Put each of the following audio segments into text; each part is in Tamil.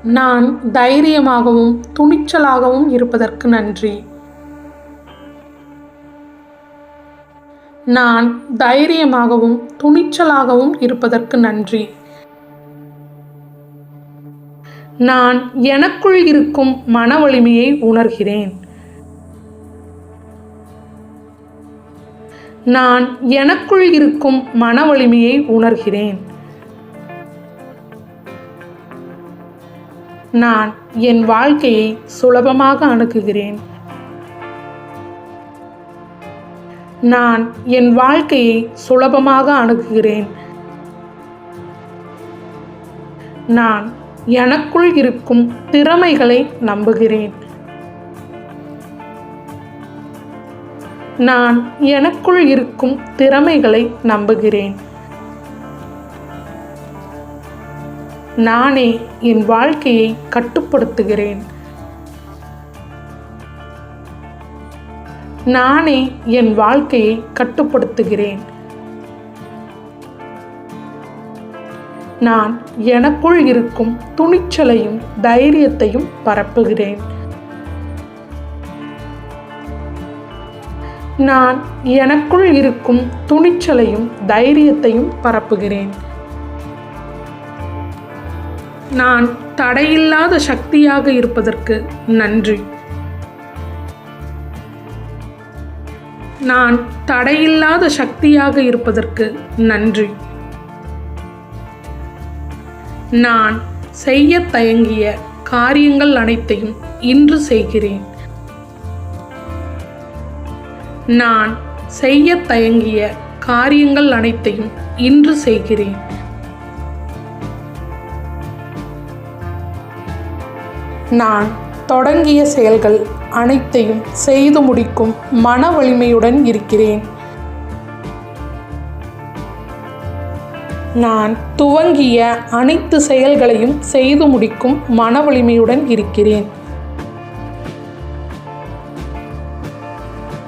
நான் தைரியமாகவும் துணிச்சலாகவும் இருப்பதற்கு நன்றி. நான் தைரியமாகவும் துணிச்சலாகவும் இருப்பதற்கு நன்றி. நான் எனக்குள் இருக்கும் மன வலிமையை உணர்கிறேன். நான் எனக்குள் இருக்கும் மன வலிமையை உணர்கிறேன். நான் என் வாழ்க்கையை சுலபமாக அணுகுகிறேன். நான் என் வாழ்க்கையை சுலபமாக அணுகுகிறேன். நான் எனக்குள் இருக்கும் திறமைகளை நம்புகிறேன். நான் எனக்குள் இருக்கும் திறமைகளை நம்புகிறேன். நானே என் வாழ்க்கையை கட்டுப்படுத்துகிறேன். நானே என் வாழ்க்கையை கட்டுப்படுத்துகிறேன். நான் எனக்குள் இருக்கும் துணிச்சலையும் தைரியத்தையும் பரப்புகிறேன். நான் எனக்குள் இருக்கும் துணிச்சலையும் தைரியத்தையும் பரப்புகிறேன். நான் தடையில்லாத சக்தியாக இருப்பதற்கு நன்றி. நான் தடையில்லாத சக்தியாக இருப்பதற்கு நன்றி. நான் செய்ய தயங்கிய காரியங்கள் அனைத்தையும் இன்று செய்கிறேன். நான் செய்ய தயங்கிய காரியங்கள் அனைத்தையும் இன்று செய்கிறேன். நான் தொடங்கிய செயல்கள் அனைத்தையும் செய்து முடிக்கும் மன வலிமையுடன் இருக்கிறேன். நான் துவங்கிய அனைத்து செயல்களையும் செய்து முடிக்கும் மன வலிமையுடன் இருக்கிறேன்.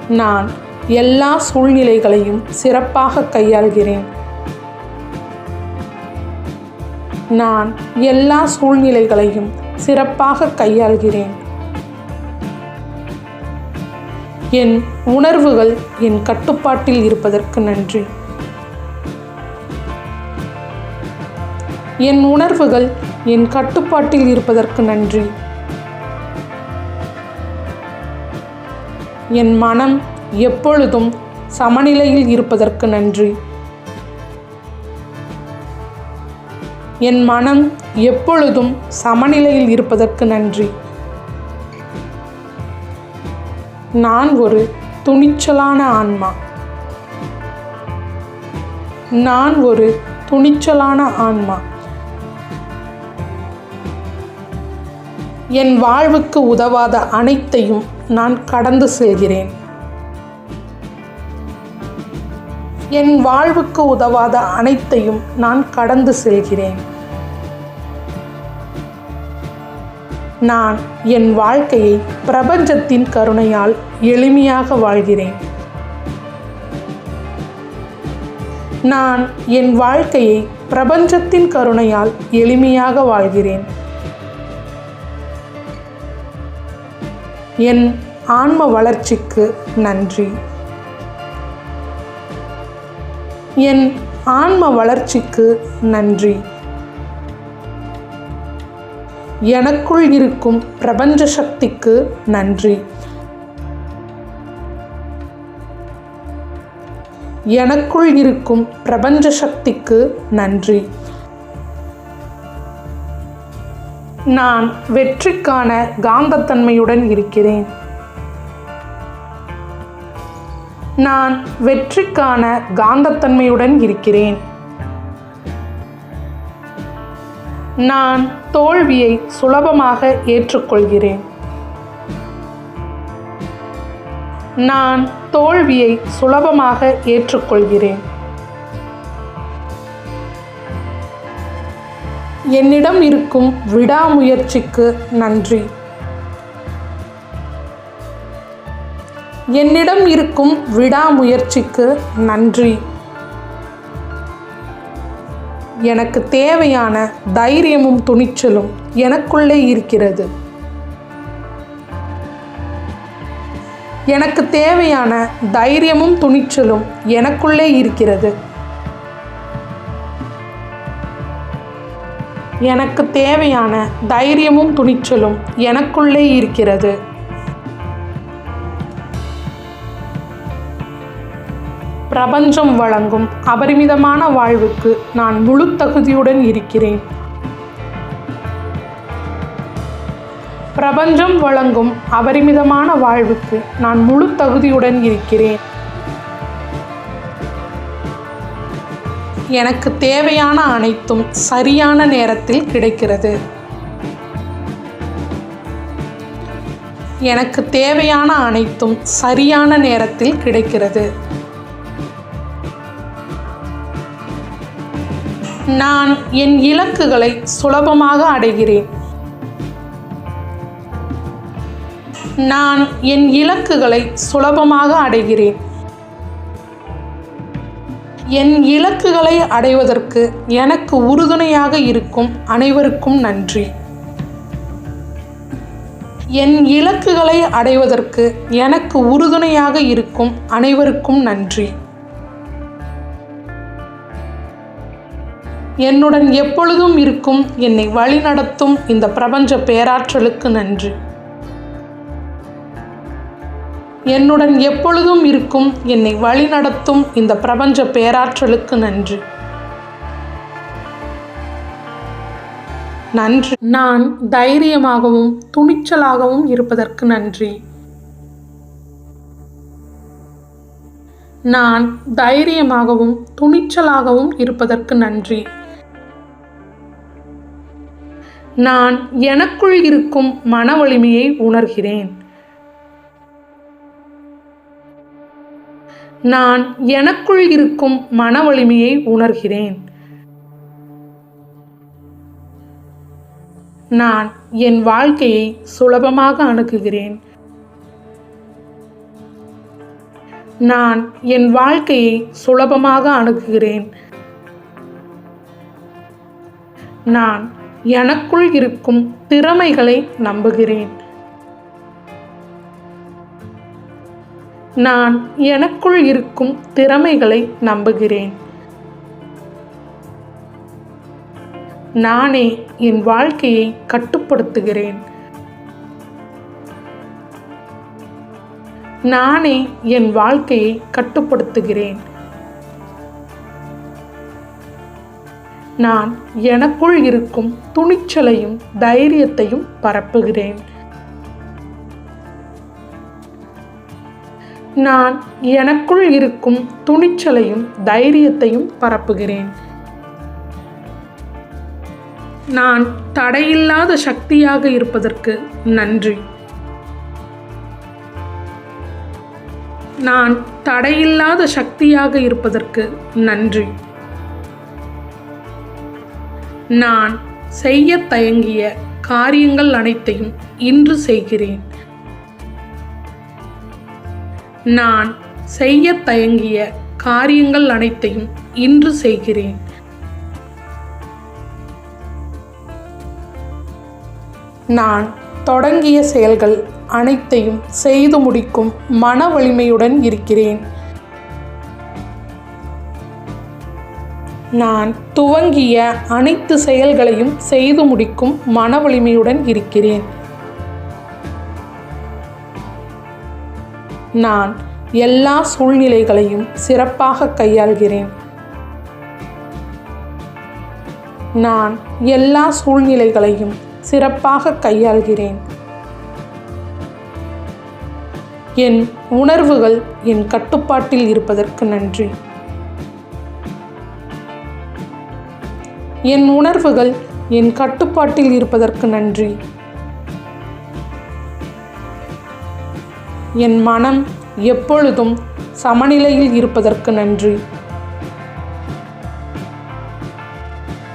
நான் எல்லா சூழ்நிலைகளையும் சிறப்பாக கையாள்கிறேன். நான் எல்லா சூழ்நிலைகளையும் சிறப்பாக கையாள்கிறேன். என் உணர்வுகள் என் கட்டுப்பாட்டில் இருப்பதற்கு நன்றி. என் உணர்வுகள் என் கட்டுப்பாட்டில் இருப்பதற்கு நன்றி. என் மனம் எப்பொழுதும் சமநிலையில் இருப்பதற்கு நன்றி. என் மனம் எப்பொழுதும் சமநிலையில் இருப்பதற்கு நன்றி. நான் ஒரு துணிச்சலான ஆன்மா. நான் ஒரு துணிச்சலான ஆன்மா. என் வாழ்வுக்கு உதவாத அனைத்தையும் நான் கடந்து செல்கிறேன். என் வாழ்வுக்கு உதவாத அனைத்தையும் நான் கடந்து செல்கிறேன். நான் என் வாழ்க்கையை பிரபஞ்சத்தின் கருணையால் எளிமையாக வாழ்கிறேன். நான் என் வாழ்க்கையை பிரபஞ்சத்தின் கருணையால் எளிமையாக வாழ்கிறேன். என் ஆன்ம வளர்ச்சிக்கு நன்றி. என் ஆன்ம வளர்ச்சிக்கு நன்றி. எனக்குள் இருக்கும் பிரபஞ்ச சக்திக்கு நன்றி. எனக்குள் இருக்கும் பிரபஞ்ச சக்திக்கு நன்றி. நான் வெற்றிக்கான காந்தத்தன்மையுடன் இருக்கிறேன். நான் வெற்றிக்கான காந்தத்தன்மையுடன் இருக்கிறேன். நான் தோல்வியை சுலபமாக ஏற்றுக்கொள்கிறேன். நான் தோல்வியை சுலபமாக ஏற்றுக்கொள்கிறேன். என்னிடம் இருக்கும் விடாமுயற்சிக்கு நன்றி. என்னிடம் இருக்கும் விடாமுயற்சிக்கு நன்றி. எனக்கு தேவையான தைரியமும் துணிச்சலும் எனக்குள்ளே இருக்கிறது. எனக்கு தேவையான தைரியமும் துணிச்சலும் எனக்குள்ளே இருக்கிறது. எனக்கு தேவையான தைரியமும் துணிச்சலும் எனக்குள்ளே இருக்கிறது. பிரபஞ்சம் வழங்கும் அபரிமிதமான வாழ்வுக்கு நான் முழு தகுதியுடன் இருக்கிறேன். பிரபஞ்சம் வழங்கும் அபரிமிதமான வாழ்வுக்கு நான் முழு தகுதியுடன் இருக்கிறேன். எனக்கு தேவையான அனைத்தும் சரியான நேரத்தில் கிடைக்கிறது. எனக்கு தேவையான அனைத்தும் சரியான நேரத்தில் கிடைக்கிறது. நான் என் இலக்குகளை சுலபமாக அடைகிறேன். நான் என் இலக்குகளை சுலபமாக அடைகிறேன். என் இலக்குகளை அடைவதற்கு எனக்கு உறுதுணையாக இருக்கும் அனைவருக்கும் நன்றி. என் இலக்குகளை அடைவதற்கு எனக்கு உறுதுணையாக இருக்கும் அனைவருக்கும் நன்றி. என்னுடன் எப்பொழுதும் இருக்கும் என்னை வழிநடத்தும் இந்த பிரபஞ்ச பேராற்றலுக்கு நன்றி. என்னுடன் எப்பொழுதும் இருக்கும் என்னை வழிநடத்தும் இந்த பிரபஞ்ச பேராற்றலுக்கு நன்றி. நன்றி. நான் தைரியமாகவும் துணிச்சலாகவும் இருப்பதற்கு நன்றி. நான் தைரியமாகவும் துணிச்சலாகவும் இருப்பதற்கு நன்றி. நான் எனக்குள் இருக்கும் மன வலிமையை உணர்கிறேன். நான் எனக்குள் இருக்கும் மன வலிமையை உணர்கிறேன். நான் என் வாழ்க்கையை சுலபமாக அணுகுகிறேன். நான் என் வாழ்க்கையை சுலபமாக அணுகுகிறேன். நான் எனக்குள் இருக்கும் திறமைகளை நம்புகிறேன். நான் எனக்குள் இருக்கும் திறமைகளை நம்புகிறேன். நானே என் வாழ்க்கையை கட்டுப்படுத்துகிறேன். நானே என் வாழ்க்கையை கட்டுப்படுத்துகிறேன். நான் எனக்குள் இருக்கும் துணிச்சலையும் தைரியத்தையும் பரப்புகிறேன். நான் எனக்குள் இருக்கும் துணிச்சலையும் தைரியத்தையும் பரப்புகிறேன். நான் தடையில்லாத சக்தியாக இருப்பதற்கு நன்றி. நான் தடையில்லாத சக்தியாக இருப்பதற்கு நன்றி. நான் செய்ய தயங்கிய காரியங்கள் அனைத்தையும் இன்று செய்கிறேன். நான் செய்ய தயங்கிய காரியங்கள் அனைத்தையும் இன்று செய்கிறேன். நான் தொடங்கிய செயல்கள் அனைத்தையும் செய்து முடிக்கும் மன வலிமையுடன் இருக்கிறேன். நான் துவங்கிய அனைத்து செயல்களையும் செய்து முடிக்கும் மன வலிமையுடன் இருக்கிறேன். நான் எல்லா சூழ்நிலைகளையும் சிறப்பாக கையாள்கிறேன். நான் எல்லா சூழ்நிலைகளையும் சிறப்பாக கையாள்கிறேன். என் உணர்வுகள் என் கட்டுப்பாட்டில் இருப்பதற்கு நன்றி. என் உணர்வுகள் என் கட்டுப்பாட்டில் இருப்பதற்கு நன்றி. என் மனம் எப்பொழுதும் சமநிலையில் இருப்பதற்கு நன்றி.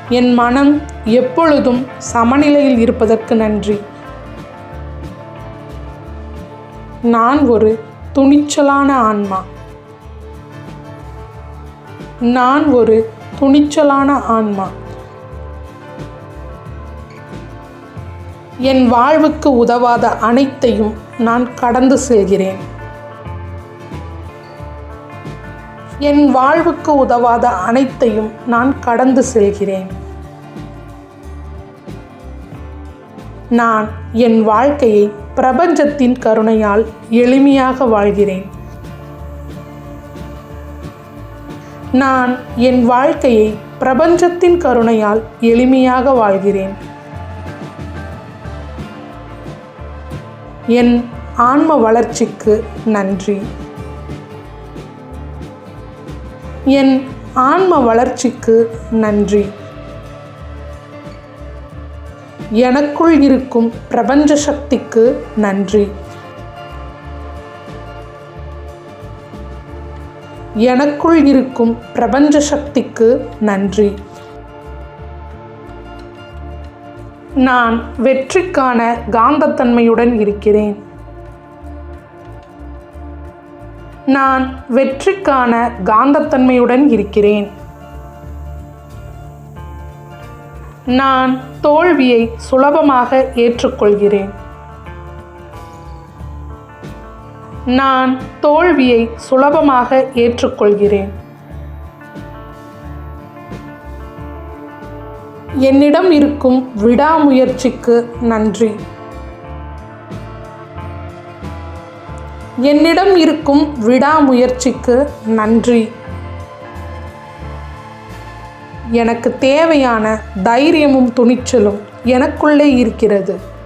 என் மனம் எப்பொழுதும் சமநிலையில் இருப்பதற்கு நன்றி. நான் ஒரு துணிச்சலான ஆன்மா. நான் ஒரு துணிச்சலான ஆன்மா. என் வாழ்வுக்கு உதவாத அனைத்தையும் நான் கடந்து செல்கிறேன். என் வாழ்வுக்கு உதவாத அனைத்தையும் நான் கடந்து செல்கிறேன். நான் என் வாழ்க்கையை பிரபஞ்சத்தின் கருணையால் எளிமையாக வாழ்கிறேன். நான் என் வாழ்க்கையை பிரபஞ்சத்தின் கருணையால் எளிமையாக வாழ்கிறேன். என் ஆன்ம வளர்ச்சிக்கு நன்றி. என் ஆன்ம வளர்ச்சிக்கு நன்றி. எனக்குள் இருக்கும் பிரபஞ்ச சக்திக்கு நன்றி. எனக்குள் இருக்கும் பிரபஞ்ச சக்திக்கு நன்றி. நான் வெற்றிக்கான காந்தத்தன்மையுடன் இருக்கிறேன். நான் வெற்றிக்கான காந்தத்தன்மையுடன் இருக்கிறேன். நான் தோல்வியை சுலபமாக ஏற்றுக்கொள்கிறேன். நான் தோல்வியை சுலபமாக ஏற்றுக்கொள்கிறேன். என்னிடம் இருக்கும் விடாமுயற்சிக்கு நன்றி. என்னிடம் இருக்கும் விடாமுயற்சிக்கு நன்றி. எனக்கு தேவையான தைரியமும் துணிச்சலும் எனக்குள்ளே இருக்கிறது.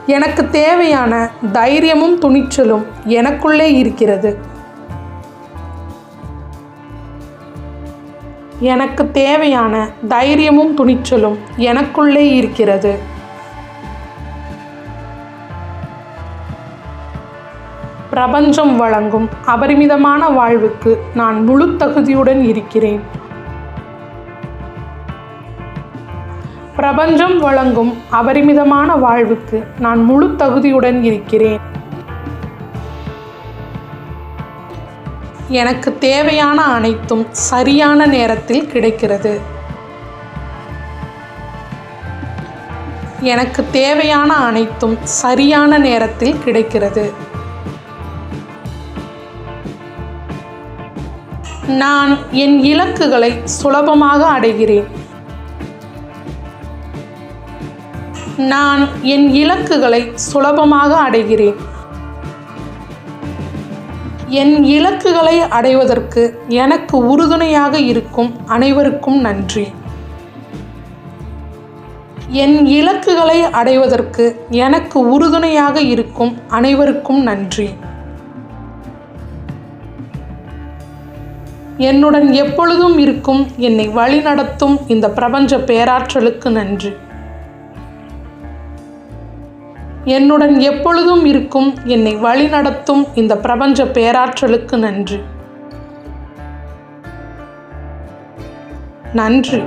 எனக்கு தேவையான தைரியமும் துணிச்சலும் எனக்குள்ளே இருக்கிறது. எனக்கு தேவையான தைரியமும் துணிச்சலும் எனக்குள்ளே இருக்கிறது. பிரபஞ்சம் வழங்கும் அபரிமிதமான வாழ்வுக்கு நான் முழு தகுதியுடன் இருக்கிறேன். பிரபஞ்சம் வழங்கும் அபரிமிதமான வாழ்வுக்கு நான் முழு தகுதியுடன் இருக்கிறேன். எனக்கு தேவையான அனைத்தும் சரியான நேரத்தில் கிடைக்கிறது. எனக்கு தேவையான அனைத்தும் சரியான நேரத்தில் கிடைக்கிறது. நான் என் இலக்குகளை சுலபமாக அடைகிறேன். நான் என் இலக்குகளை சுலபமாக அடைகிறேன். என் இலக்குகளை அடைவதற்கு எனக்கு உறுதுணையாக இருக்கும் அனைவருக்கும் நன்றி. என் இலக்குகளை அடைவதற்கு எனக்கு உறுதுணையாக இருக்கும் அனைவருக்கும் நன்றி. என்னுடன் எப்பொழுதும் இருக்கும் என்னை வழிநடத்தும் இந்த பிரபஞ்ச பேராற்றலுக்கு நன்றி. என்னுடன் எப்பொழுதும் இருக்கும் என்னை வழிநடத்தும் இந்த பிரபஞ்ச பேராற்றலுக்கு நன்றி. நன்றி.